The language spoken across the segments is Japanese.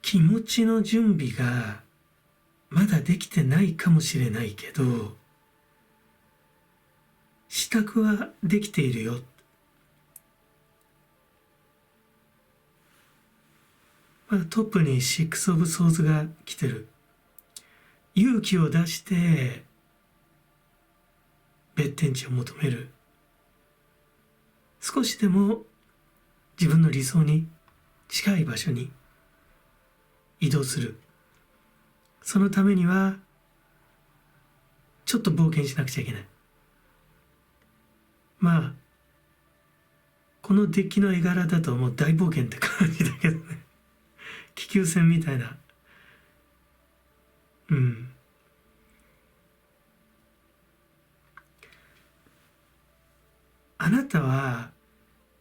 気持ちの準備がまだできてないかもしれないけど、支度はできているよ。トップにシックス・オブ・ソーズが来てる。勇気を出して別天地を求める。少しでも自分の理想に近い場所に移動する。そのためにはちょっと冒険しなくちゃいけない。このデッキの絵柄だともう大冒険って感じだけどね。気球船みたいな。あなたは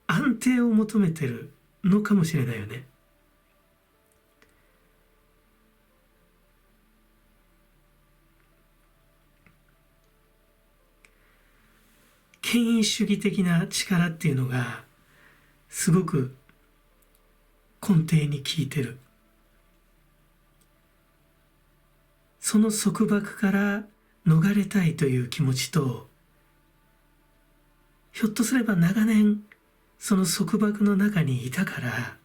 安定を求めてるのかもしれないよね。権威主義的な力っていうのがすごく根底に効いてる。その束縛から逃れたいという気持ちと、ひょっとすれば長年その束縛の中にいたから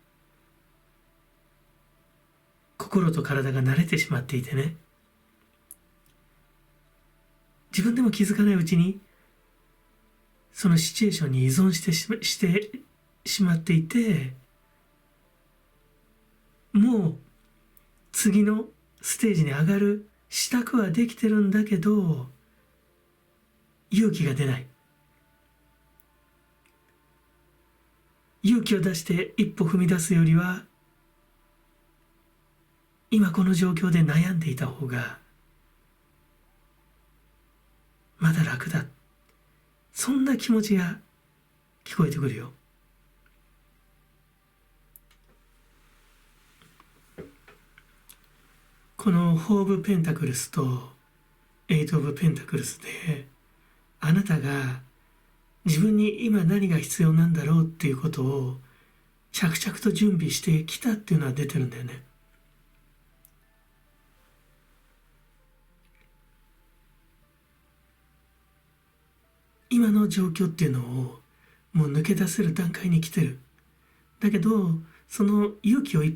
心と体が慣れてしまっていてね、自分でも気づかないうちにそのシチュエーションに依存してしまっていて、もう次のステージに上がる支度はできてるんだけど勇気が出ない。勇気を出して一歩踏み出すよりは今この状況で悩んでいた方がまだ楽だ。そんな気持ちが聞こえてくるよ。この4オブペンタクルスと8オブペンタクルスで、あなたが自分に今何が必要なんだろうっていうことを着々と準備してきたっていうのは出てるんだよね。今の状況っていうのをもう抜け出せる段階に来てる。だけどその勇気を持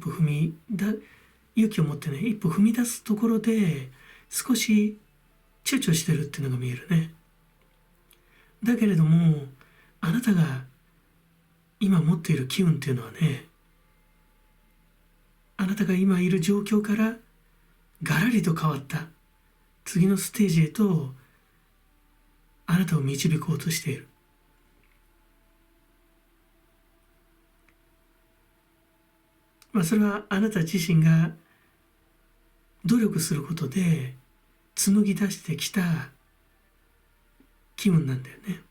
ってね、一歩踏み出すところで少し躊躇してるっていうのが見えるね。だけれどもあなたが今持っている機運っていうのはね、あなたが今いる状況からガラリと変わった次のステージへとあなたを導こうとしている。それはあなた自身が努力することで紡ぎ出してきた気分なんだよね。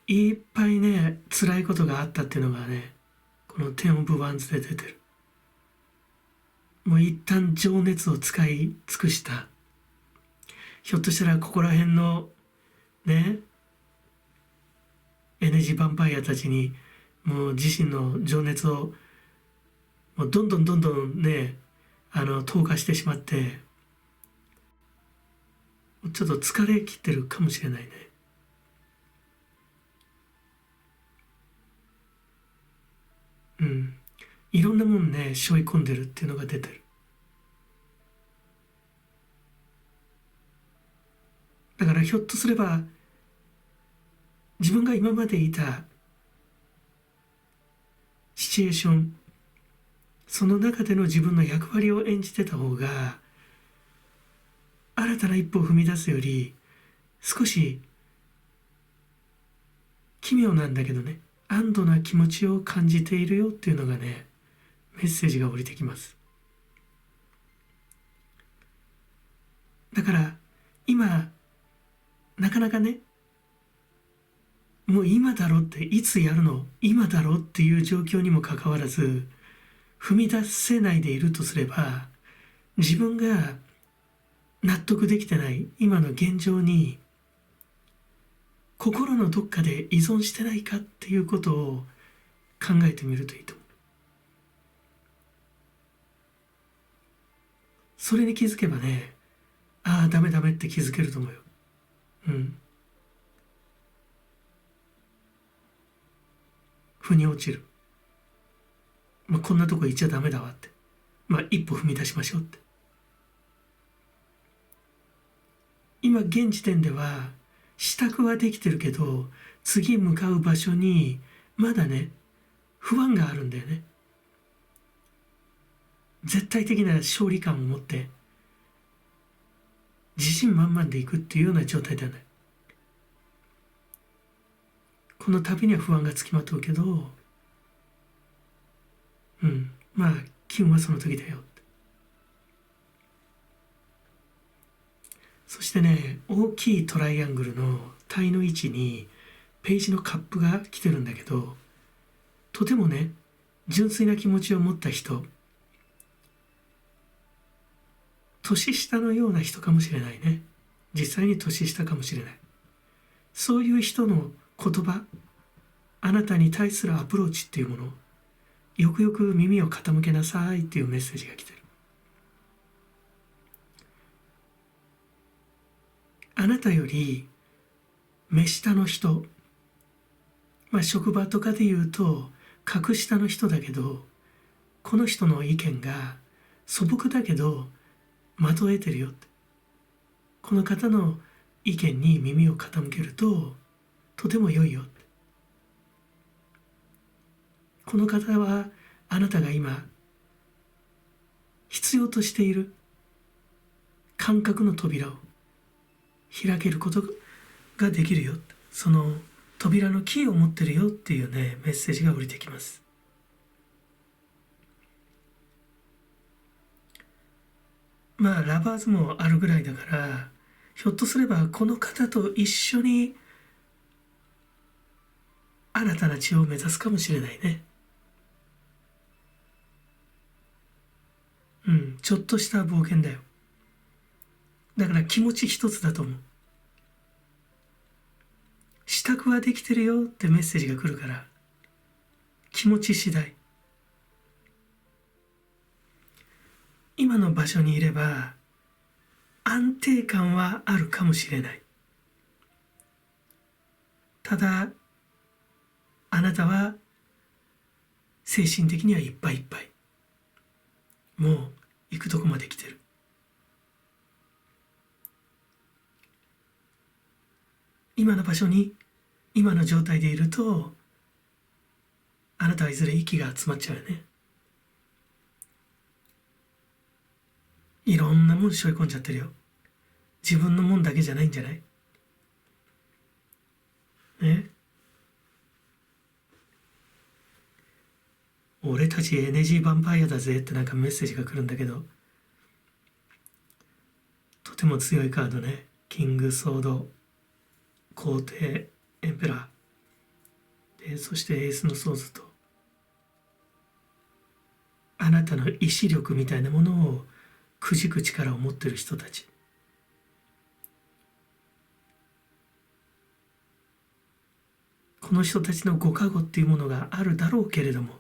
いっぱいね、辛いことがあったっていうのがね、この10オブワンズで出てる。もう一旦情熱を使い尽くした。ひょっとしたらここら辺のね、エネジーヴァンパイアたちにもう自身の情熱をもうどんどんね、投下してしまって、ちょっと疲れ切ってるかもしれないね。いろんなもんね、背負い込んでるっていうのが出てる。だからひょっとすれば自分が今までいたシチュエーション、その中での自分の役割を演じてた方が新たな一歩を踏み出すより少し奇妙なんだけどね、安堵な気持ちを感じているよっていうのがね、メッセージが降りてきます。だから今なかなかね、もう今だろって、いつやるの今だろっていう状況にもかかわらず踏み出せないでいるとすれば、自分が納得できてない今の現状に心のどっかで依存してないかっていうことを考えてみるといいと思う。それに気づけばね、ああダメダメって気づけると思うよ。腑に落ちる。こんなとこ行っちゃダメだわって。一歩踏み出しましょうって。今現時点では支度はできてるけど、次向かう場所にまだね不安があるんだよね。絶対的な勝利感を持って自信満々でいくっていうような状態ではない。この旅には不安がつきまとうけど、機運はその時だよって。そしてね、大きいトライアングルの体の位置にページのカップが来てるんだけど、とてもね純粋な気持ちを持った人、年下のような人かもしれないね。実際に年下かもしれない。そういう人の言葉、あなたに対するアプローチっていうもの、よくよく耳を傾けなさいっていうメッセージが来てる。あなたより目下の人、職場とかで言うと格下の人だけど、この人の意見が素朴だけど的を得てるよって。この方の意見に耳を傾けるととても良いよって。この方はあなたが今必要としている感覚の扉を開けることができるよ。その扉のキーを持ってるよっていうねメッセージが降りてきます。ラバーズもあるぐらいだから、ひょっとすればこの方と一緒に新たな地を目指すかもしれないね。ちょっとした冒険だよ。だから気持ち一つだと思う。支度はできてるよってメッセージが来るから、気持ち次第。今の場所にいれば安定感はあるかもしれない。ただあなたは精神的にはいっぱいいっぱい。もう行くとこまで来てる。今の場所に今の状態でいると、あなたはいずれ息が集まっちゃうよね。いろんなもん背負い込んじゃってるよ。自分のもんだけじゃないんじゃない？ね。俺たちエネジーヴァンパイアだぜってなんかメッセージが来るんだけど、とても強いカードね。キングソード、皇帝、エンペラーで、そしてエースのソーズと、あなたの意志力みたいなものをくじく力を持っている人たち。この人たちのご加護っていうものがあるだろうけれども、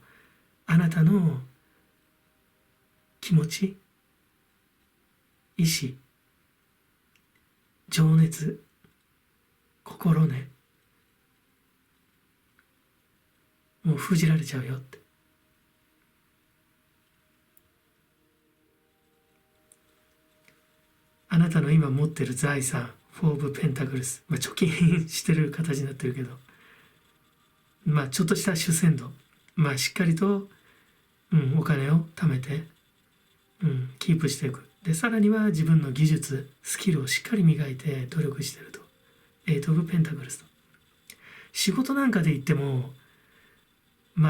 あなたの気持ち、意志、情熱、心ね、もう封じられちゃうよって。あなたの今持ってる財産、フォーブ・ペンタグルス、貯金してる形になってるけど、ちょっとした主戦度、しっかりと、お金を貯めて、キープしていく。で、さらには自分の技術、スキルをしっかり磨いて努力してると。エイト・オブ・ペンタグルスと。仕事なんかで言っても、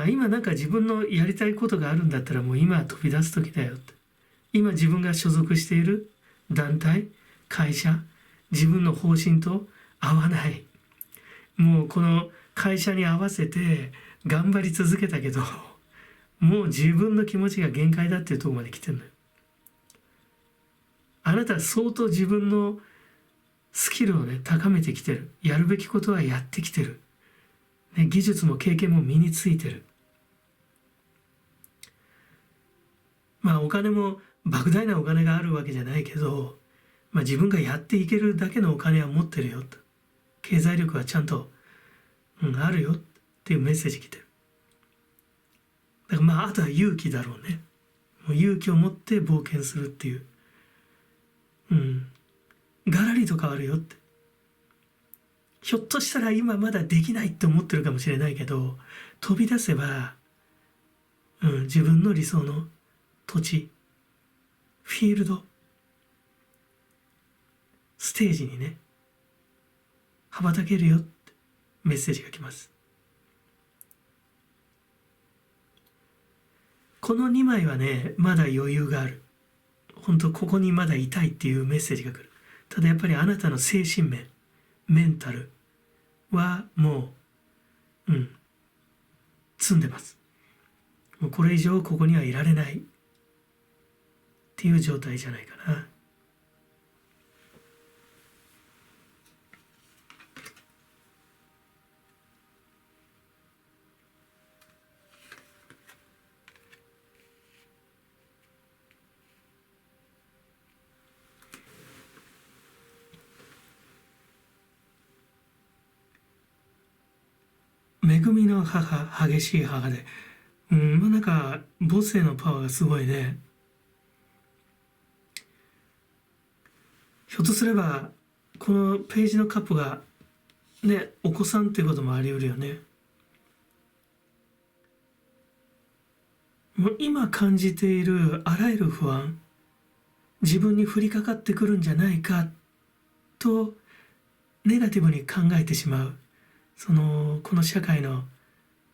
今なんか自分のやりたいことがあるんだったらもう今は飛び出す時だよって。今自分が所属している団体、会社、自分の方針と合わない。もうこの会社に合わせて頑張り続けたけど、もう自分の気持ちが限界だっていうところまで来てるのよ。あなたは相当自分のスキルをね、高めてきてる。やるべきことはやってきてる。ね、技術も経験も身についてる。あお金も莫大なお金があるわけじゃないけど、自分がやっていけるだけのお金は持ってるよと、経済力はちゃんと、あるよっていうメッセージ来てる。だからあとは勇気だろうね。もう勇気を持って冒険するっていう、ガラリと変わるよって。ひょっとしたら今まだできないって思ってるかもしれないけど、飛び出せば、自分の理想の土地、フィールド、ステージにね、羽ばたけるよってメッセージが来ます。この2枚はね、まだ余裕がある。本当ここにまだいたいっていうメッセージが来る。ただやっぱりあなたの精神面、メンタルはもう、積んでます。もうこれ以上ここにはいられないっていう状態じゃないかな。恵みの母、激しい母で、なんか母性のパワーがすごいね。ひょっとすればこのページのカップがね、お子さんっていうこともあり得るよね。もう今感じているあらゆる不安、自分に降りかかってくるんじゃないかとネガティブに考えてしまう、この社会の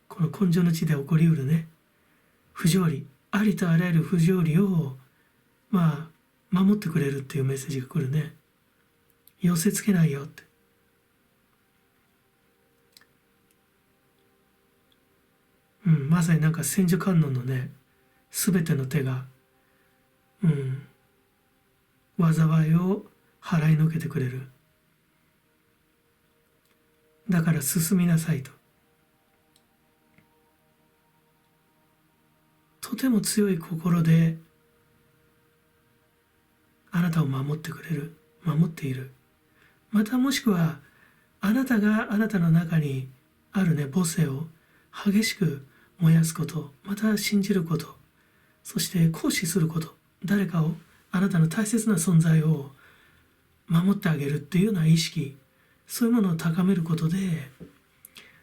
この根性の地で起こりうるね、不条理、ありとあらゆる不条理を守ってくれるっていうメッセージが来るね。寄せつけないよって。まさになんか千手観音のね、全ての手が、災いを払いのけてくれる。だから進みなさいと。とても強い心であなたを守ってくれる、守っている。またもしくはあなたがあなたの中にあるね、母性を激しく燃やすこと、また信じること、そして行使すること、誰かを、あなたの大切な存在を守ってあげるっていうような意識、そういうものを高めることで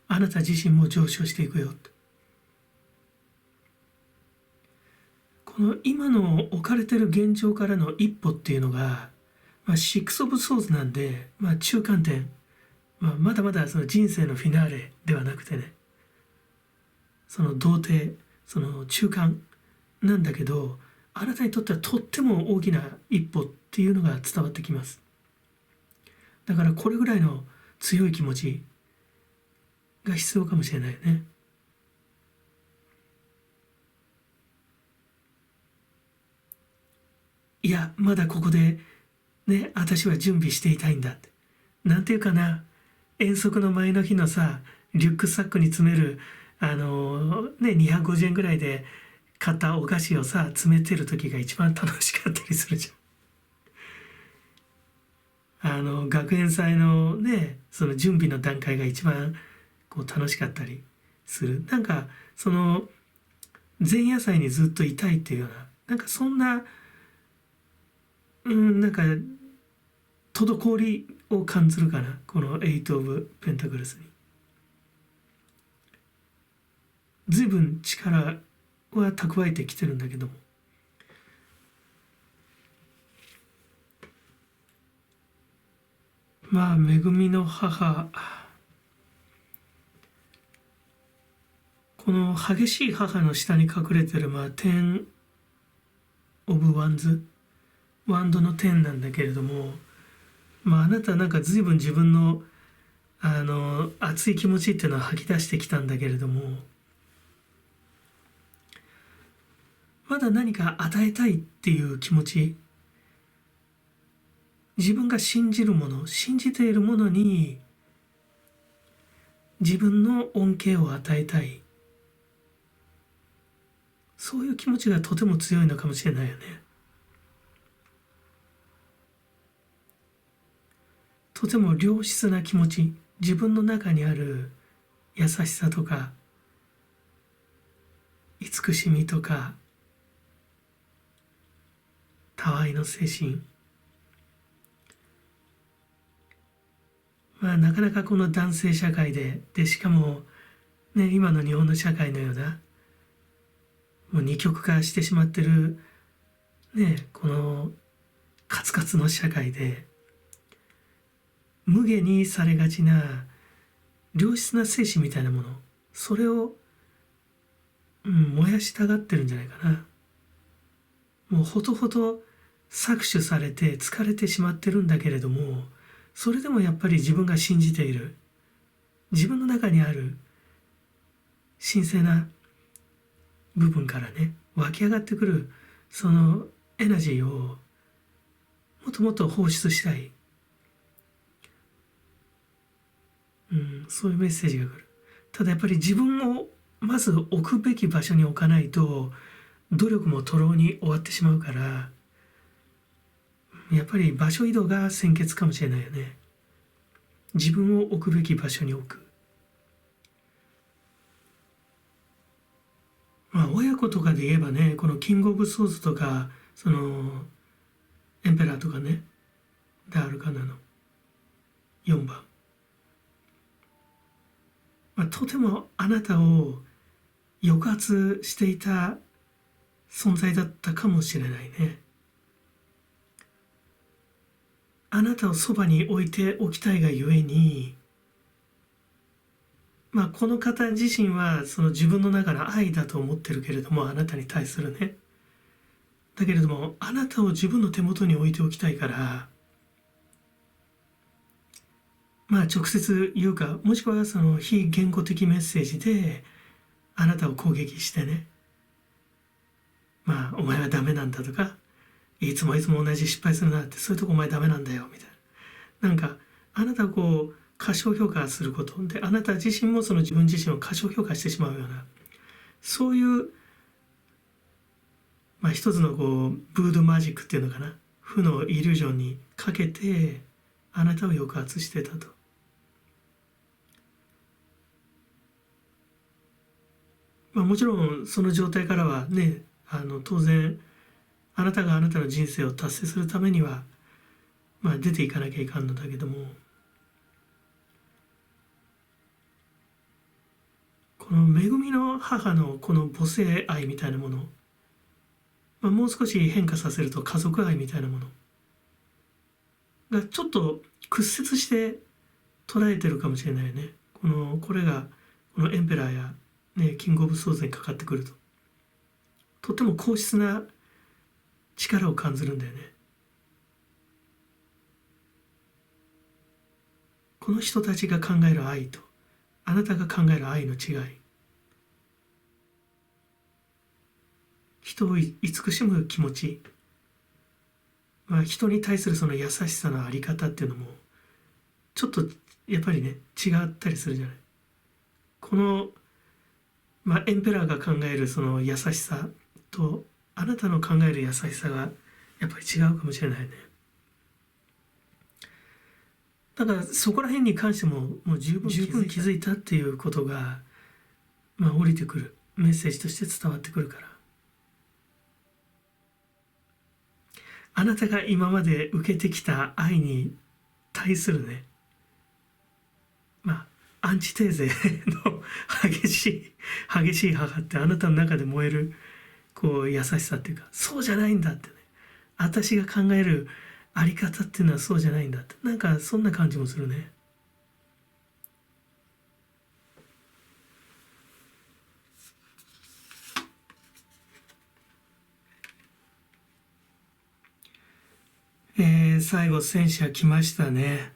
あなた自身も上昇していくよ。この今の置かれている現状からの一歩っていうのが、シックス・オブ・ソーズなんで、中間点、まだまだその人生のフィナーレではなくてね、その童貞、その中間なんだけど、あなたにとってはとっても大きな一歩っていうのが伝わってきます。だからこれぐらいの強い気持ちが必要かもしれないよね。いや、まだここでね、私は準備していたいんだって。なんていうかな、遠足の前の日のさ、リュックサックに詰める、250円ぐらいで買ったお菓子をさ、詰めてる時が一番楽しかったりするじゃん。学園祭のね、その準備の段階が一番こう楽しかったりする。なんか、前夜祭にずっといたいっていうような、なんかそんな、なんか、滞りを感じるかな、このエイト・オブ・ペンタクルスに。随分力は蓄えてきてるんだけども、恵みの母、この激しい母の下に隠れてる10オブワンズ、ワンドの10なんだけれども、あなたなんか随分自分の熱い気持ちっていうのは吐き出してきたんだけれども、まだ何か与えたいっていう気持ち、自分が信じるもの、信じているものに自分の恩恵を与えたい、そういう気持ちがとても強いのかもしれないよね。とても良質な気持ち、自分の中にある優しさとか慈しみとかたわいの精神、なかなかこの男性社会でしかもね、今の日本の社会のようなもう二極化してしまってるね、このカツカツの社会で無下にされがちな良質な精神みたいなもの、それを、燃やしたがってるんじゃないかな。もうほとほと搾取されて疲れてしまってるんだけれども、それでもやっぱり自分が信じている、自分の中にある神聖な部分からね、湧き上がってくるそのエナジーをもっともっと放出したい、そういうメッセージが来る。ただやっぱり自分をまず置くべき場所に置かないと努力も徒労に終わってしまうから、やっぱり場所移動が先決かもしれないよね。自分を置くべき場所に置く。親子とかで言えばね、このキングオブソーズとかそのエンペラーとかね、ダールカナの4番、とてもあなたを抑圧していた存在だったかもしれないね。あなたをそばに置いておきたいがゆえに、この方自身はその自分の中の愛だと思ってるけれども、あなたに対するね。だけれどもあなたを自分の手元に置いておきたいから、直接言うか、もしくはその非言語的メッセージであなたを攻撃してね、お前はダメなんだとか、いつも同じ失敗するなって、そういうとこお前ダメなんだよみたいな、なんかあなたをこう過小評価することで、あなた自身もその自分自身を過小評価してしまうような、そういう、一つのこうブードゥーマジックっていうのかな、負のイリュージョンにかけてあなたを抑圧してたと。もちろんその状態からはね、当然あなたがあなたの人生を達成するためには、出ていかなきゃいかんのだけども、この恵みの母のこの母性愛みたいなもの、もう少し変化させると家族愛みたいなものがちょっと屈折して捉えてるかもしれないよね。これがこのエンペラーや、キングオブソーズにかかってくると、とても硬質な力を感じるんだよね。この人たちが考える愛とあなたが考える愛の違い、人を慈しむ気持ち、人に対するその優しさのあり方っていうのもちょっとやっぱりね違ったりするじゃない。この、エンペラーが考えるその優しさとあなたの考える優しさがやっぱり違うかもしれないね。だからそこら辺に関してももう十分気づいたっていうことが、降りてくるメッセージとして伝わってくるから、あなたが今まで受けてきた愛に対するね、アンチテーゼの激しい母ってあなたの中で燃えるこう優しさっていうか、そうじゃないんだってね、私が考えるあり方っていうのはそうじゃないんだって、なんかそんな感じもするね。最後戦車来ましたね。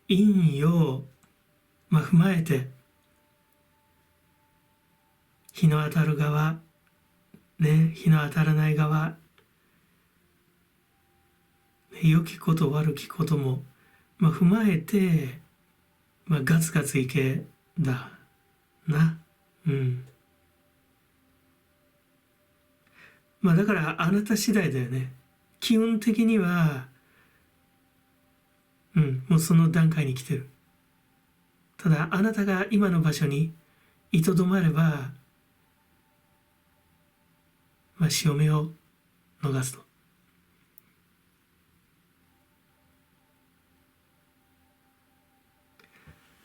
陰陽、踏まえて日の当たる側ね、日の当たらない側、良きこと悪きことも、踏まえて、ガツガツいけだな。まあだからあなた次第だよね。基本的にはもうその段階に来てる。ただあなたが今の場所にいとどまれば、まあ潮目を逃すと。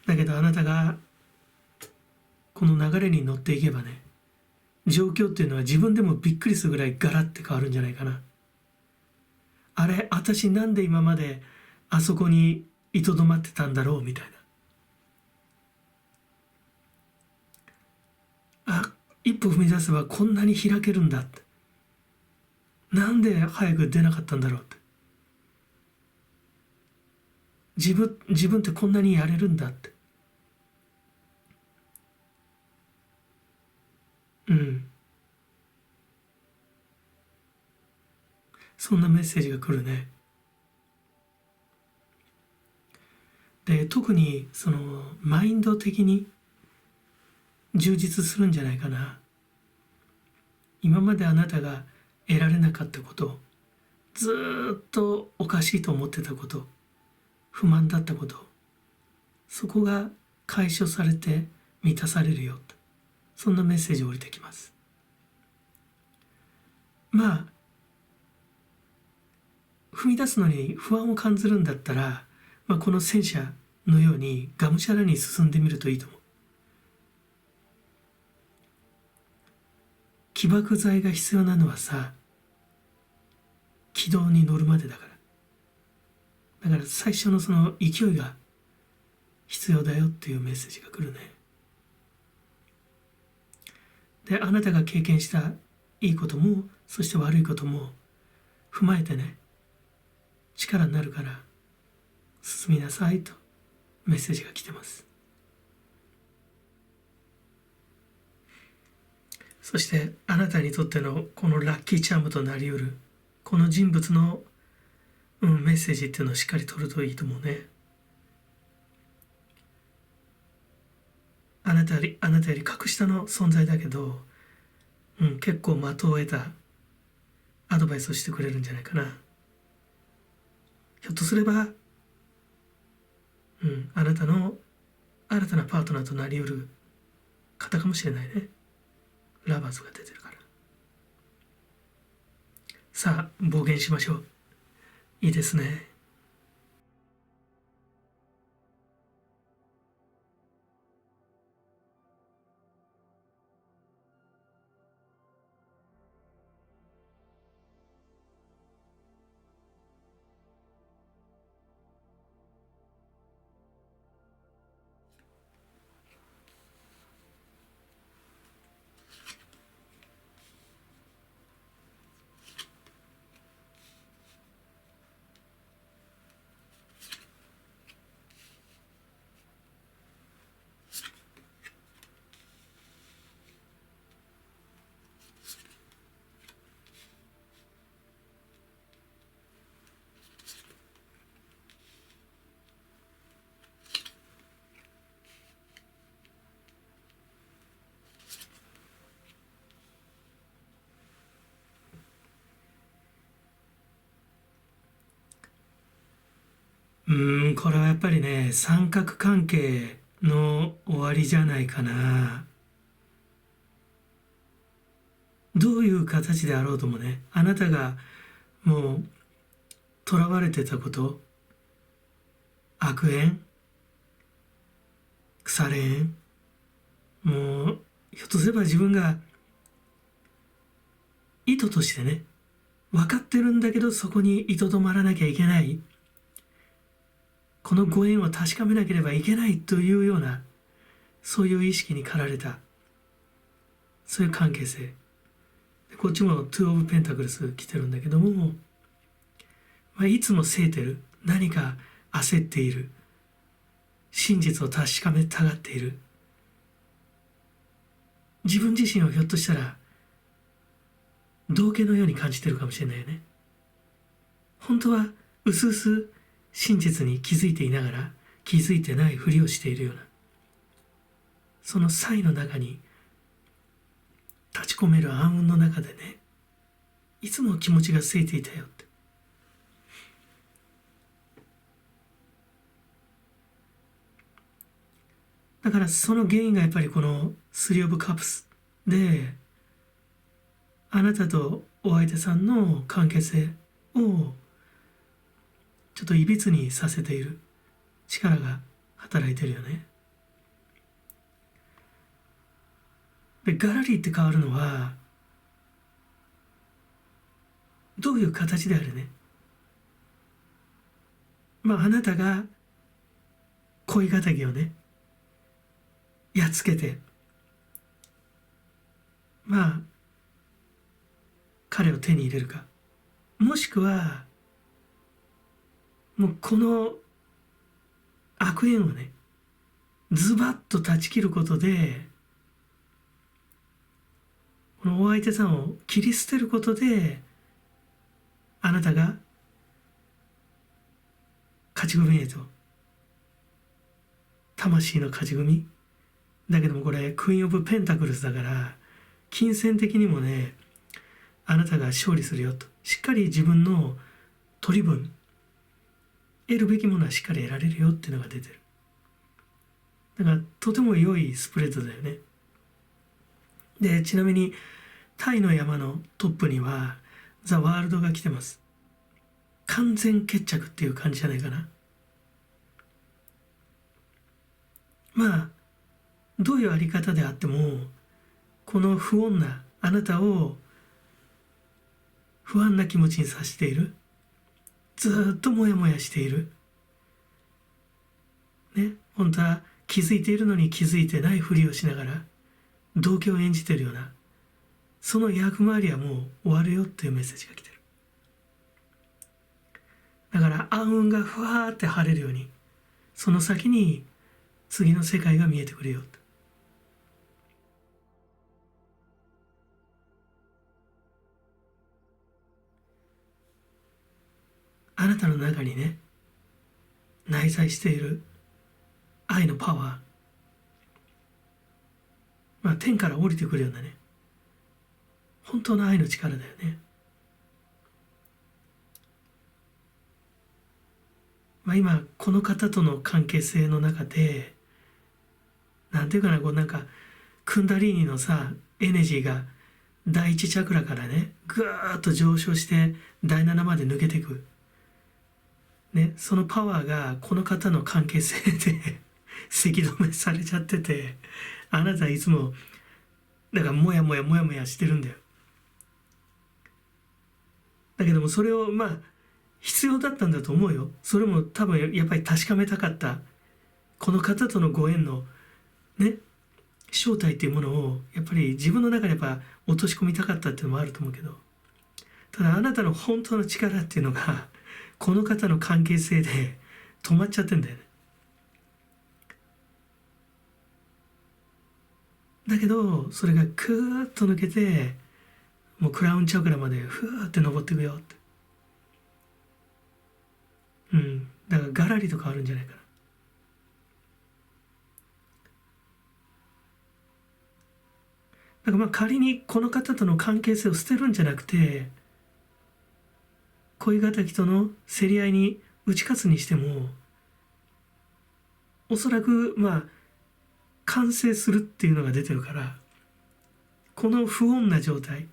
だけどあなたがこの流れに乗っていけばね、状況っていうのは自分でもびっくりするぐらいガラッて変わるんじゃないかな。あれ、私なんで今まであそこにいとどまってたんだろうみたいな。あ、一歩踏み出せばこんなに開けるんだって。なんで早く出なかったんだろうって。自分ってこんなにやれるんだって。そんなメッセージが来るね。で、特にそのマインド的に充実するんじゃないかな。今まであなたが得られなかったこと、ずっとおかしいと思ってたこと、不満だったこと、そこが解消されて満たされるよと、そんなメッセージを降りてきます。まあ踏み出すのに不安を感じるんだったら、この戦車のようにがむしゃらに進んでみるといいと思う。起爆剤が必要なのはさ、軌道に乗るまでだから。だから最初のその勢いが必要だよっていうメッセージが来るね。で、あなたが経験したいいことも、そして悪いことも踏まえてね、力になるから進みなさいとメッセージが来てます。そしてあなたにとってのこのラッキーチャームとなりうるこの人物の、メッセージっていうのをしっかり取るといいと思うね。あなたより格下の存在だけど、結構的を得たアドバイスをしてくれるんじゃないかな。ひょっとすれば、あなたの新たなパートナーとなりうる方かもしれないね。ラバーズが出てるから。さあ、暴言しましょう。いいですね。これはやっぱりね、三角関係の終わりじゃないかな。どういう形であろうともね、あなたがもう囚われてたこと、悪縁、腐れ縁、もうひょっとすれば自分が意図としてね、分かってるんだけどそこにいとどまらなきゃいけない、このご縁を確かめなければいけないというような、そういう意識に駆られた、そういう関係性。こっちも2オブペンタクルス来てるんだけども、いつもせいてる、何か焦っている、真実を確かめたがっている、自分自身をひょっとしたら道化のように感じてるかもしれないよね。本当はうすうす真実に気づいていながら気づいてないふりをしているような、その際の中に立ち込める暗雲の中でね、いつも気持ちがせいていたよって。だからその原因がやっぱりこのスリーオブカプスで、あなたとお相手さんの関係性をちょっといびつにさせている力が働いてるよね。でガラリーって変わるのはどういう形であれね、あなたが恋敵をねやっつけて彼を手に入れるか、もしくはもうこの悪縁をねズバッと断ち切ることで、このお相手さんを切り捨てることで、あなたが勝ち組へと、魂の勝ち組だけども、これクイーン・オブ・ペンタクルスだから金銭的にもねあなたが勝利するよと、しっかり自分の取り分、得るべきものはしっかり得られるよっていうのが出てる。だからとても良いスプレッドだよね。でちなみにタイの山のトップにはザ・ワールドが来てます。完全決着っていう感じじゃないかな。どういうあり方であっても、この不穏なあなたを不安な気持ちにさせている、ずっとモヤモヤしているね、本当は気づいているのに気づいてないふりをしながら同居を演じているような、その役回りはもう終わるよっていうメッセージが来てる。だから暗雲がふわーって晴れるように、その先に次の世界が見えてくるよ。あなたの中にね内在している愛のパワー、天から降りてくるようなね、本当の愛の力だよね。今この方との関係性の中で、なんていうかな、なんかクンダリーニのさエネジーが第一チャクラからねぐーっと上昇して第7まで抜けていく、ね、そのパワーがこの方の関係性でせき止めされちゃってて、あなたはいつもだからモヤモヤモヤモヤしてるんだよ。だけどもそれを必要だったんだと思うよ。それも多分やっぱり確かめたかった、この方とのご縁のね正体っていうものをやっぱり自分の中にやっぱ落とし込みたかったっていうのもあると思うけど、ただあなたの本当の力っていうのがこの方の関係性で止まっちゃってんだよね。だけどそれがクーッと抜けて、もうクラウンチャクラまでふーって登っていくよって。だからガラリと変わるんじゃないかな。だから仮にこの方との関係性を捨てるんじゃなくて、恋敵との競り合いに打ち勝つにしても、おそらく完成するっていうのが出てるから、この不穏な状態、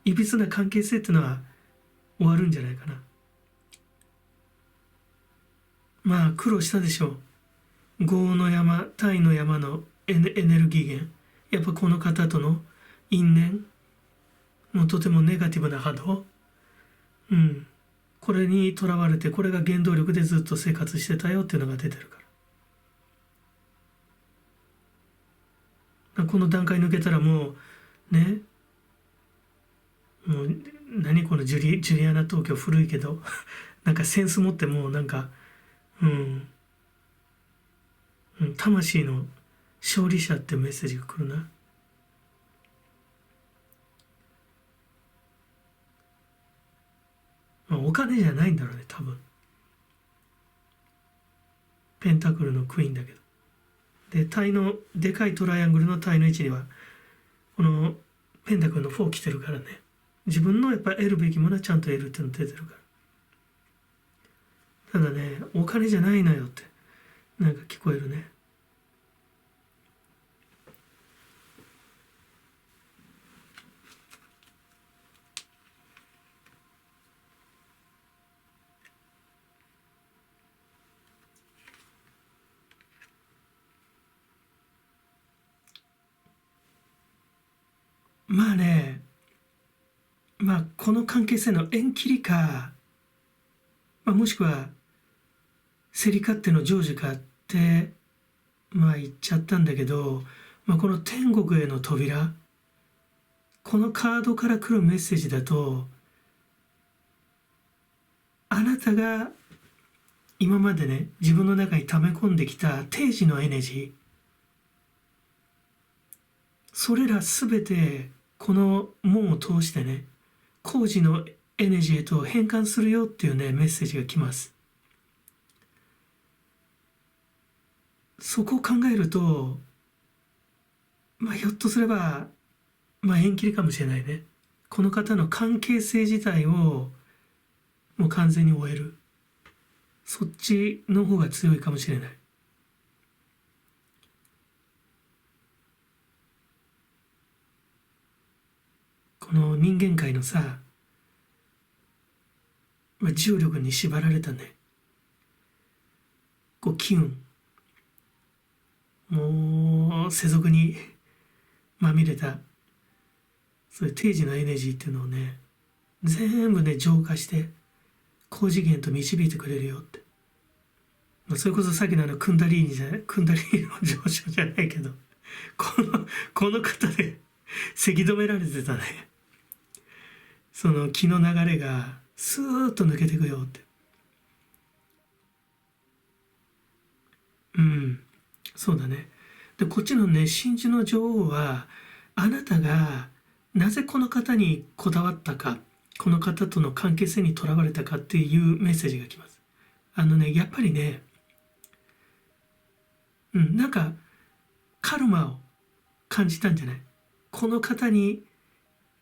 いびつな関係性っていうのは終わるんじゃないかな。苦労したでしょう。業の山、タイの山のエネルギー源、やっぱこの方との因縁、もうとてもネガティブな波動、これにとらわれて、これが原動力でずっと生活してたよっていうのが出てるから。この段階抜けたらもうね、もう何このジュリアナ東京古いけどなんかセンス持ってもうなんか魂の勝利者ってメッセージが来るな。お金じゃないんだろうね多分。ペンタクルのクイーンだけど。でタイのでかいトライアングルのタイの位置にはこのペンタクルの4来てるからね。自分のやっぱ得るべきものはちゃんと得るっていうの出てるから。ただね、お金じゃないのよってなんか聞こえるね。まあね、まあこの関係性の縁切りか、まあ、もしくは競り勝手の成就かってまあ言っちゃったんだけど、まあ、この天国への扉、このカードから来るメッセージだと、あなたが今までね自分の中に溜め込んできた定時のエネジー、それらすべてこの門を通してね工事のエネジーへと変換するよっていうねメッセージが来ます。そこを考えると、まあひょっとすればまあ縁切りかもしれないね。この方の関係性自体をもう完全に終える、そっちの方が強いかもしれない。この人間界のさ、まあ、重力に縛られたねこう機運、もう世俗にまみれたそういう定時のエネジーっていうのをね全部ね浄化して高次元と導いてくれるよって。それこそさっきのクンダリーニじゃない、クンダリーニの上昇じゃないけど、この方でせき止められてたねその気の流れがスーッと抜けていくよって。そうだね。でこっちのね真珠の女王は、あなたがなぜこの方にこだわったか、この方との関係性にとらわれたかっていうメッセージが来ます。やっぱりね、なんかカルマを感じたんじゃない？この方に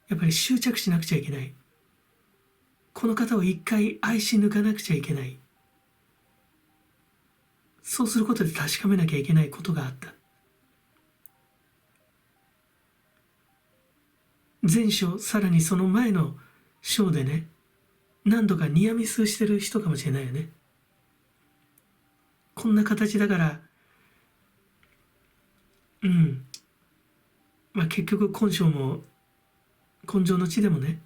やっぱり執着しなくちゃいけない、この方を一回愛し抜かなくちゃいけない、そうすることで確かめなきゃいけないことがあった。前章、さらにその前の章でね何度かニアミスしてる人かもしれないよね。こんな形だから、まあ結局今章も今生の地でもね、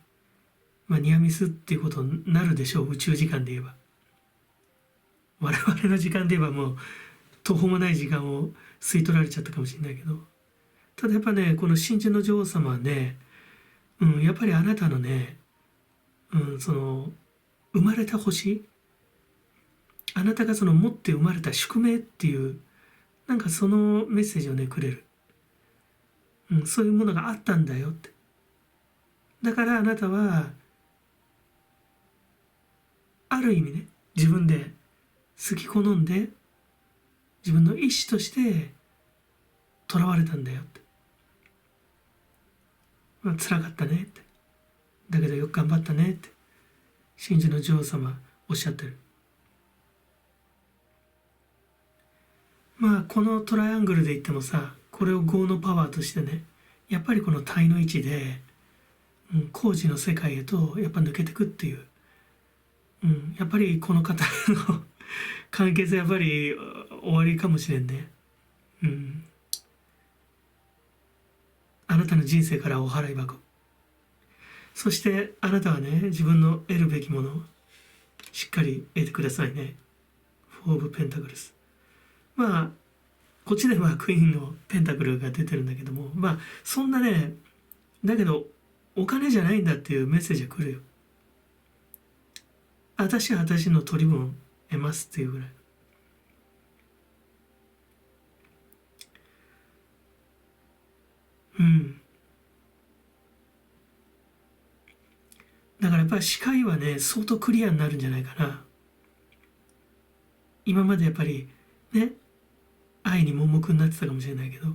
まあ、ニアミスっていうことになるでしょう。宇宙時間で言えば、我々の時間で言えばもう途方もない時間を吸い取られちゃったかもしれないけど、ただやっぱねこの真珠の女王様はね、やっぱりあなたのね、その生まれた星、あなたがその持って生まれた宿命っていうなんかそのメッセージをねくれる、そういうものがあったんだよって。だからあなたはある意味ね自分で好き好んで自分の意志として囚われたんだよって。まあ、辛かったねって、だけどよく頑張ったねって真珠の女王様おっしゃってる。まあこのトライアングルで言ってもさ、これを業のパワーとしてねやっぱりこの体の位置で、工事の世界へとやっぱ抜けてくっていう、やっぱりこの方の関係性やっぱり終わりかもしれんね。あなたの人生からお払い箱、そしてあなたはね自分の得るべきものをしっかり得てくださいね。フォー・オブ・ペンタクルス、まあこっちではクイーンのペンタクルが出てるんだけども、まあそんなね、だけどお金じゃないんだっていうメッセージが来るよ。私は私の取り分を得ますっていうぐらい。だからやっぱり視界はね相当クリアになるんじゃないかな。今までやっぱりね愛に盲目になってたかもしれないけど、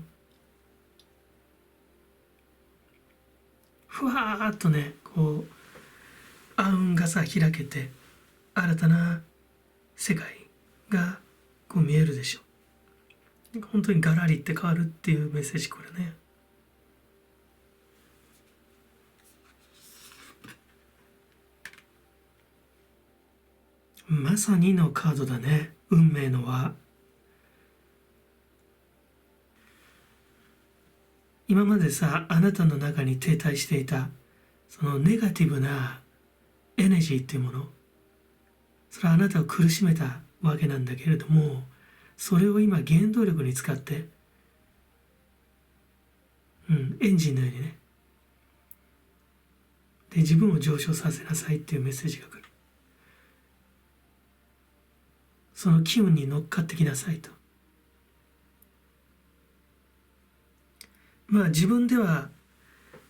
ふわーっとねこう暗雲がさ開けて新たな世界がこう見えるでしょ。本当にガラリって変わるっていうメッセージこれね。まさにのカードだね。運命の輪。今までさあなたの中に停滞していたそのネガティブなエネジーっていうもの、それはあなたを苦しめたわけなんだけれども、それを今原動力に使って、エンジンのようにね、で自分を上昇させなさいっていうメッセージが来る。その機運に乗っかってきなさいと。まあ自分では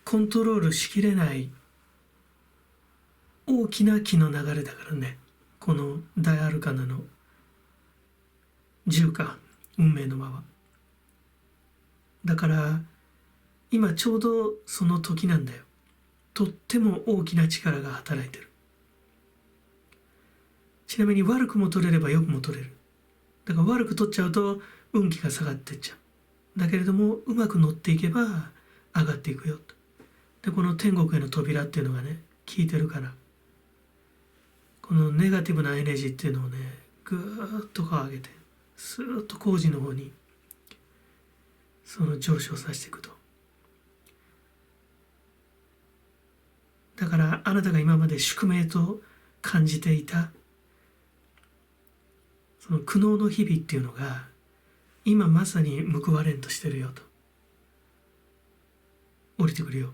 コントロールしきれない大きな気の流れだからね、この大アルカナの10か運命の輪は。だから今ちょうどその時なんだよ。とっても大きな力が働いてる。ちなみに悪くも取れれば良くも取れる。だから悪く取っちゃうと運気が下がってっちゃう。だけれどもうまく乗っていけば上がっていくよと。でこの天国への扉っていうのがね効いてるから、このネガティブなエネジーっていうのをねぐーっとこう上げてスーッと工事の方にその上昇させていくと。だからあなたが今まで宿命と感じていたその苦悩の日々っていうのが今まさに報われんとしてるよと。降りてくるよ。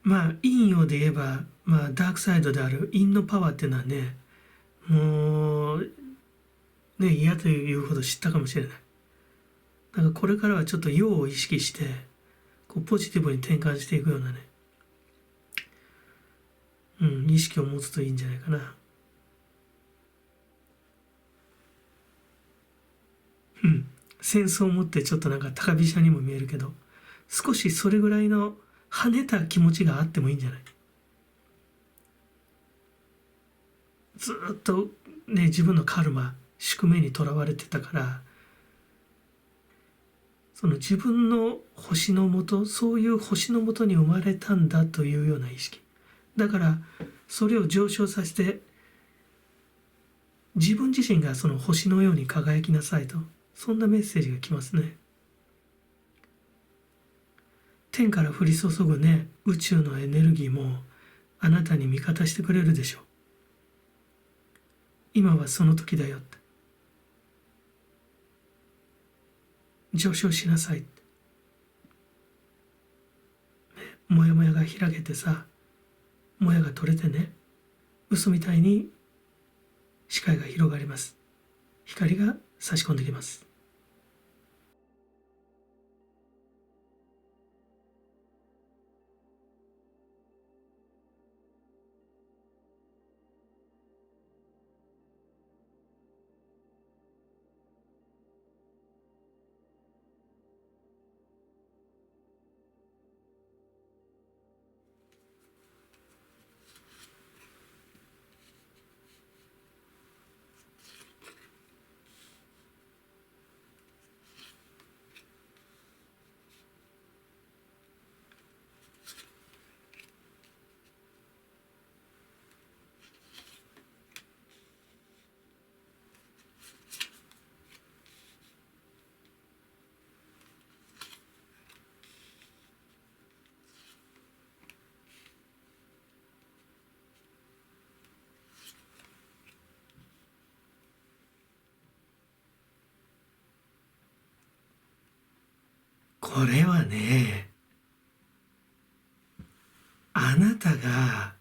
まあ陰陽で言えば、まあ、ダークサイドである陰のパワーっていうのはねもうね嫌というほど知ったかもしれない。だからこれからはちょっと陽を意識してこうポジティブに転換していくようなね、意識を持つといいんじゃないかな。戦争を持ってちょっとなんか高飛車にも見えるけど、少しそれぐらいの跳ねた気持ちがあってもいいんじゃない。ずっとね自分のカルマ宿命にとらわれてたから、その自分の星のもと、そういう星のもとに生まれたんだというような意識だから、それを上昇させて自分自身がその星のように輝きなさいと、そんなメッセージが来ますね。天から降り注ぐね宇宙のエネルギーもあなたに味方してくれるでしょう。今はその時だよって、上昇しなさいって、もやもやが開けてさ、もやが取れてね、嘘みたいに視界が広がります。光が差し込んできます。これはね、あなたが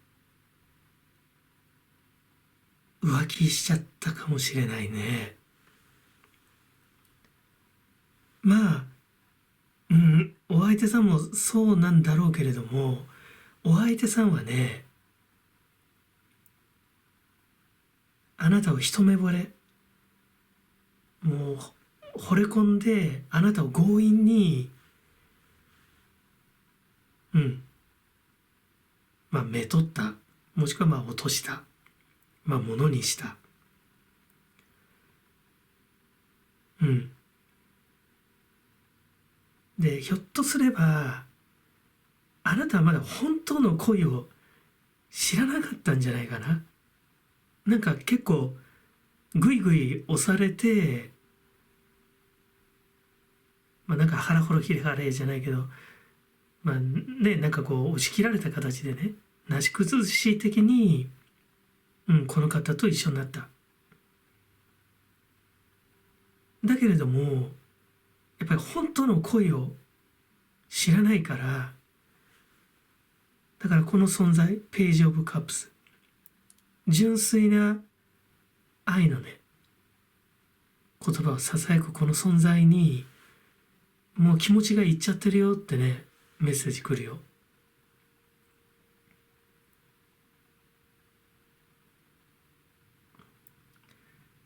浮気しちゃったかもしれないね。まあ、お相手さんもそうなんだろうけれども、お相手さんはね、あなたを一目惚れ、もう惚れ込んで、あなたを強引に、めとった、もしくは落とした、ものにした。で、ひょっとすれば、あなたはまだ本当の恋を知らなかったんじゃないかな。なんか結構、ぐいぐい押されて、なんか腹ほろひれはれじゃないけど、なんかこう押し切られた形でね、なし崩し的に、この方と一緒になった。だけれども、やっぱり本当の恋を知らないから、だからこの存在、ページオブカップス、純粋な愛のね、言葉をささやくこの存在に、もう気持ちがいっちゃってるよってね、メッセージ来るよ。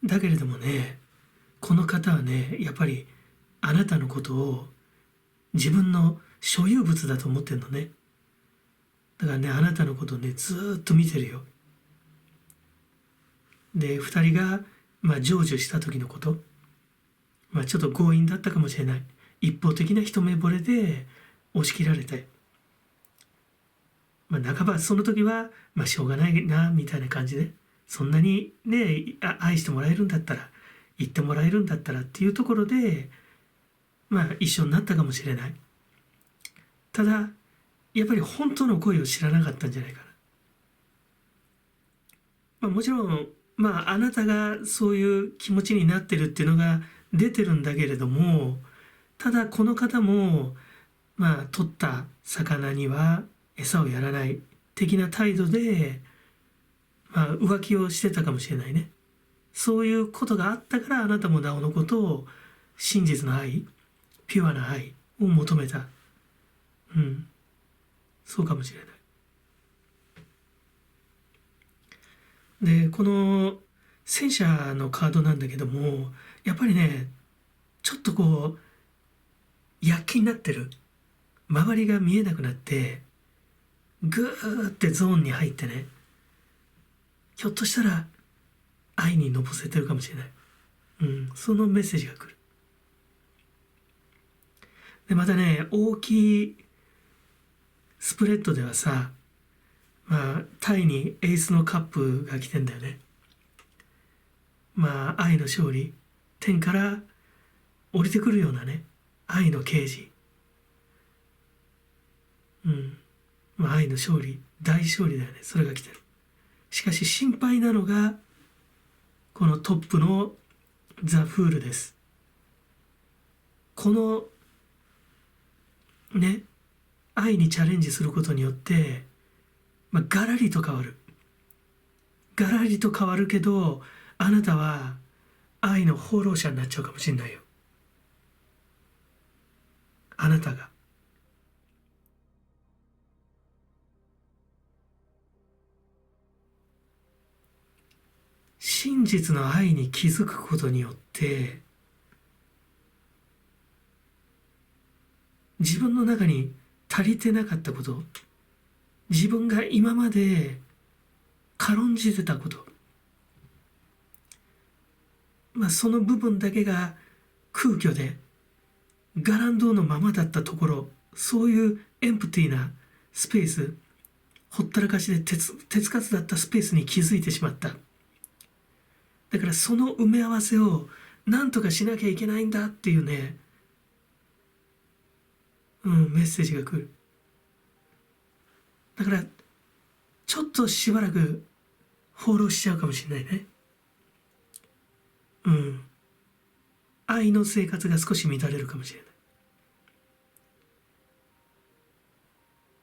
だけれどもね、この方はね、やっぱりあなたのことを自分の所有物だと思ってんのね。だからね、あなたのことをね、ずーっと見てるよ。で、二人が、成就した時のこと、ちょっと強引だったかもしれない。一方的な一目惚れで押し切られて、半ばその時は、しょうがないな、みたいな感じで、そんなにね、愛してもらえるんだったら、言ってもらえるんだったらっていうところで、一緒になったかもしれない。ただ、やっぱり本当の恋を知らなかったんじゃないかな。もちろん、あなたがそういう気持ちになってるっていうのが出てるんだけれども、ただこの方も、取った魚には餌をやらない的な態度で、浮気をしてたかもしれないね。そういうことがあったからあなたもなおのことを真実の愛、ピュアな愛を求めた。そうかもしれない。で、この戦車のカードなんだけども、やっぱりね、ちょっとこう、躍起になってる。周りが見えなくなって、ぐーってゾーンに入ってね、ひょっとしたら愛にのぼせてるかもしれない。そのメッセージが来る。で、またね、大きいスプレッドではさ、タイにエースのカップが来てんだよね。愛の勝利、天から降りてくるようなね、愛の啓示。愛の勝利、大勝利だよね。それが来てる。しかし心配なのが、このトップのザ・フールです。このね、愛にチャレンジすることによって、ガラリと変わる。ガラリと変わるけど、あなたは愛の放浪者になっちゃうかもしれないよ。あなたが。真実の愛に気づくことによって、自分の中に足りてなかったこと、自分が今まで軽んじてたこと、その部分だけが空虚でガランドのままだったところ、そういうエンプティなスペース、ほったらかしで手つかずだったスペースに気づいてしまった。だからその埋め合わせを何とかしなきゃいけないんだっていうね、メッセージが来る。だからちょっとしばらく放浪しちゃうかもしれないね。愛の生活が少し乱れるかもしれ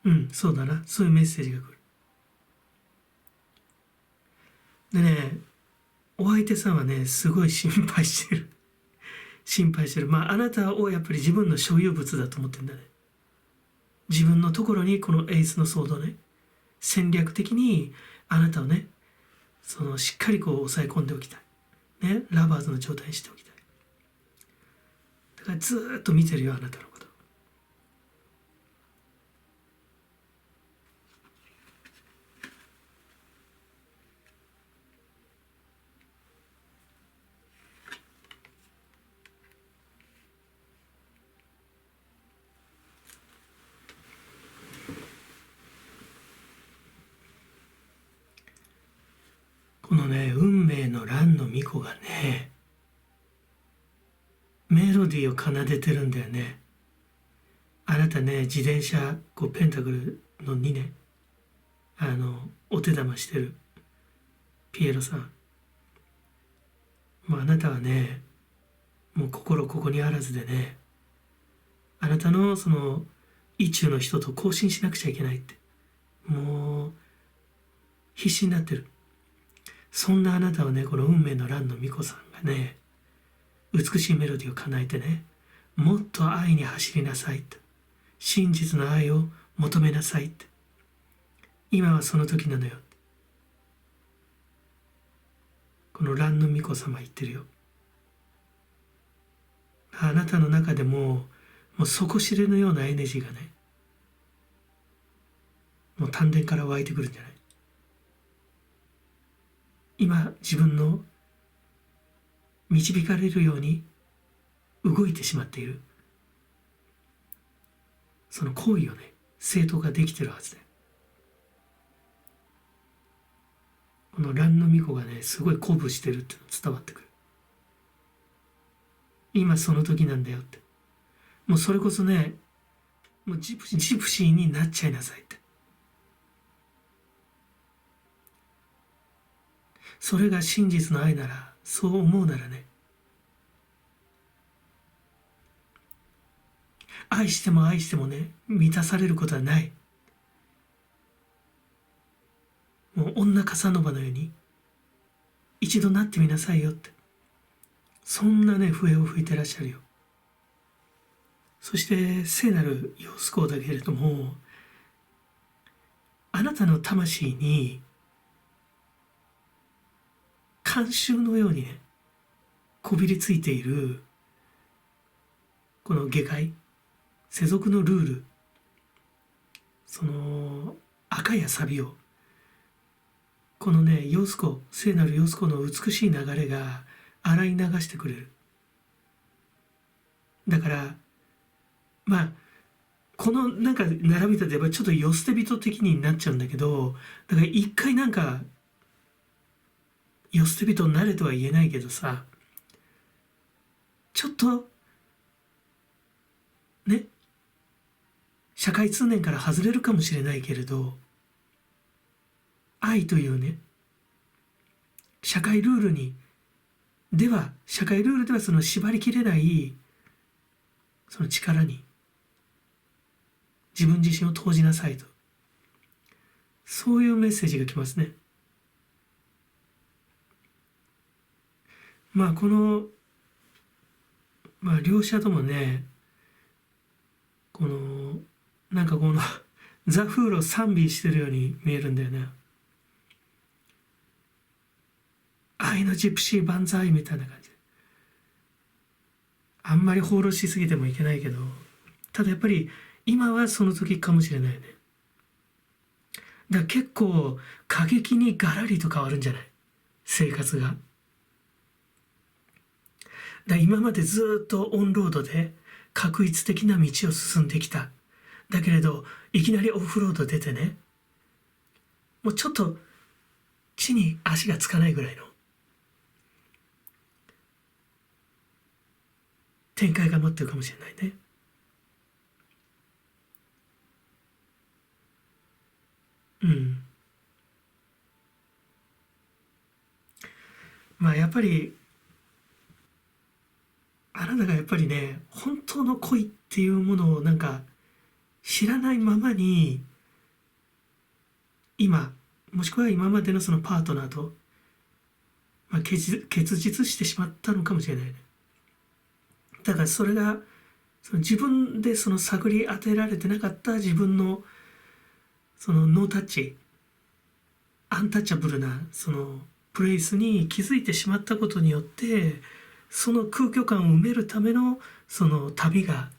ない。そうだな。そういうメッセージが来る。でね、お相手さんはね、すごい心配してる。心配してる。あなたをやっぱり自分の所有物だと思ってんだね。自分のところにこのエースのソードね、戦略的にあなたをね、そのしっかりこう抑え込んでおきたい。ね、ラバーズの状態にしておきたい。だからずーっと見てるよ、あなたのこと。このね、運命の乱の巫女がね、メロディーを奏でてるんだよね。あなたね、自転車、こうペンタクルの2ね、お手玉してるピエロさん。もうあなたはね、もう心ここにあらずでね、あなたのその意中の人と交信しなくちゃいけないって、もう必死になってる。そんなあなたをね、この運命の乱の巫女さんがね、美しいメロディーを叶えてね、もっと愛に走りなさいって、真実の愛を求めなさいって、今はその時なのよって、この乱の巫女様言ってるよ。あなたの中でもう底知れぬようなエネルギーがね、もう丹田から湧いてくるんじゃない。今自分の導かれるように動いてしまっているその行為をね、正当化できてるはずで、この乱の巫女がね、すごい鼓舞してるっていうの伝わってくる。今その時なんだよって、もうそれこそね、もうジプシーになっちゃいなさいって、それが真実の愛なら、そう思うならね、愛しても愛してもね、満たされることはない。もう女カサノバのように一度なってみなさいよって、そんなね、笛を吹いてらっしゃるよ。そして聖なるヨスコだけれども、あなたの魂に慣習のようにね、こびりついているこの下界、世俗のルール、その赤や錆を、このね、ヨスコ、聖なるヨスコの美しい流れが洗い流してくれる。だからまあこのなんか並びとではちょっと世捨て人的になっちゃうんだけど、だから一回なんか世捨て人になれとは言えないけどさ、ちょっとね、社会通念から外れるかもしれないけれど、愛というね、社会ルールではその縛りきれないその力に自分自身を投じなさいと、そういうメッセージが来ますね。まあこの両者ともね、このなんかこのザ・フールを賛美してるように見えるんだよね。愛のジプシー万歳みたいな感じで、あんまり放浪しすぎてもいけないけど、ただやっぱり今はその時かもしれないね。だから結構過激にガラリと変わるんじゃない、生活が。だ今までずっとオンロードで画一的な道を進んできた。だけれどいきなりオフロード出てね、もうちょっと地に足がつかないぐらいの展開が待ってるかもしれないね。まあやっぱりあなたがやっぱりね、本当の恋っていうものをなんか知らないままに今、もしくは今までのそのパートナーと、結実してしまったのかもしれないね。だからそれがその自分でその探り当てられてなかった自分のそのノータッチアンタッチャブルなそのプレイスに気づいてしまったことによって、その空虚感を埋めるためのその旅が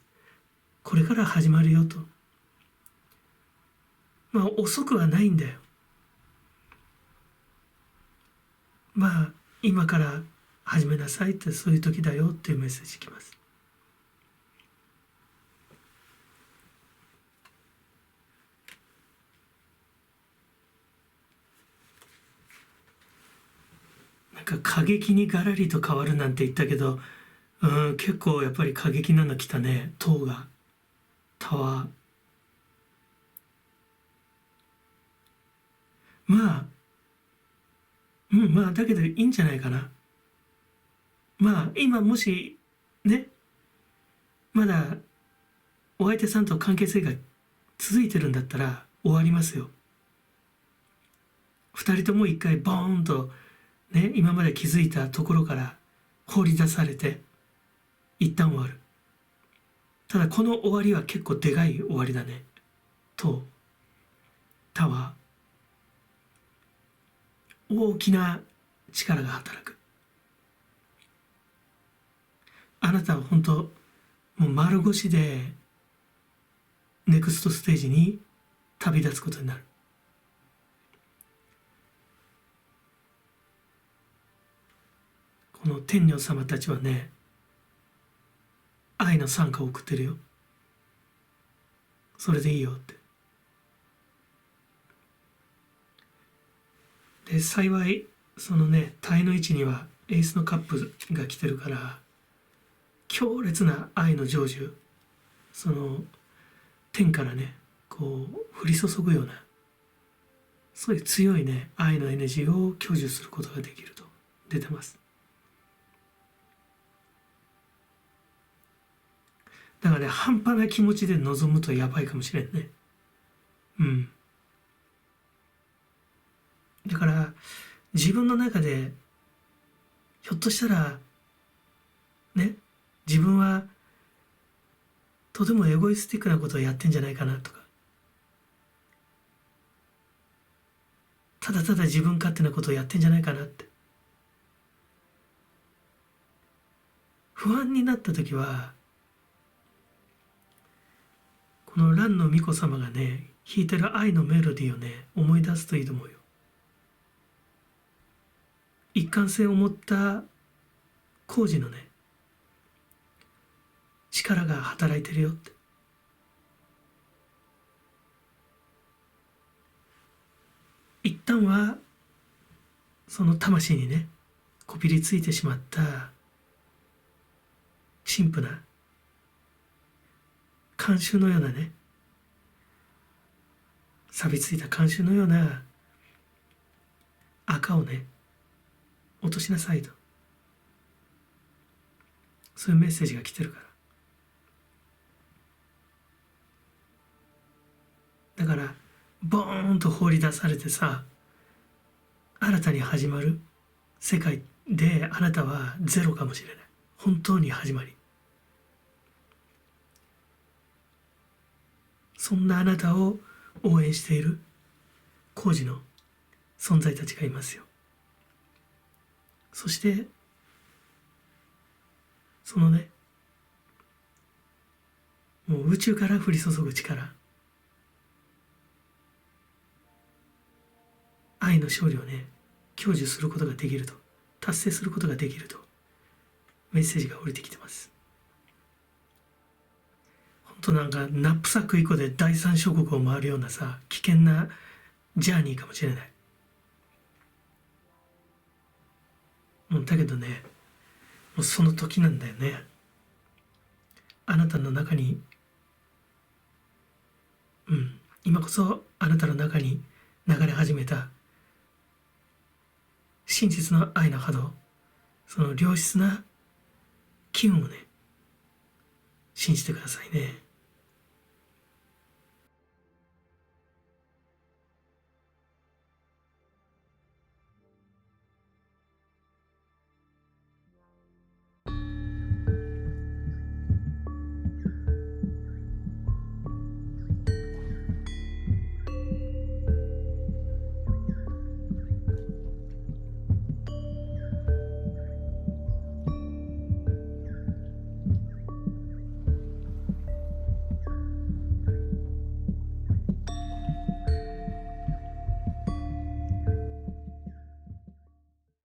これから始まるよと。まあ遅くはないんだよ。まあ今から始めなさいって、そういう時だよっていうメッセージきます。なんか過激にガラリと変わるなんて言ったけど、結構やっぱり過激なの来たね。塔が、タワー。まあまあだけどいいんじゃないかな。まあ今もしね、まだお相手さんと関係性が続いてるんだったら終わりますよ。二人とも一回ボーンとね、今まで気づいたところから放り出されて一旦終わる。ただこの終わりは結構でかい終わりだね。とタワー、大きな力が働く。あなたは本当もう丸腰でネクストステージに旅立つことになる。この天女様たちはね、愛の賛歌を送ってるよ。それでいいよって。で幸いそのね、体の位置にはエースのカップが来てるから、強烈な愛の成就、その天からねこう降り注ぐような、そういう強いね愛のエネルギーを享受することができると出てます。だからね、半端な気持ちで臨むとやばいかもしれんね。だから自分の中でひょっとしたらね、自分はとてもエゴイスティックなことをやってんじゃないかなとか、ただただ自分勝手なことをやってんじゃないかなって、不安になった時は、この蘭の巫女様がね弾いてる愛のメロディーをね思い出すといいと思うよ。一貫性を持った工事のね力が働いてるよって。一旦はその魂にねこびりついてしまった陳腐な慣習のようなね、錆びついた慣習のような赤をね落としなさいと、そういうメッセージが来てるから。だからボーンと放り出されてさ、新たに始まる世界であなたはゼロかもしれない。本当に始まり。そんなあなたを応援している工事の存在たちがいますよ。そしてそのね、もう宇宙から降り注ぐ力、愛の勝利をね享受することができると、達成することができるとメッセージが降りてきてます。本当なんかナップサック1個で第三諸国を回るようなさ、危険なジャーニーかもしれない。だけどね、もうその時なんだよね。あなたの中に、今こそあなたの中に流れ始めた真実の愛の波動、その良質な機運をね信じてくださいね。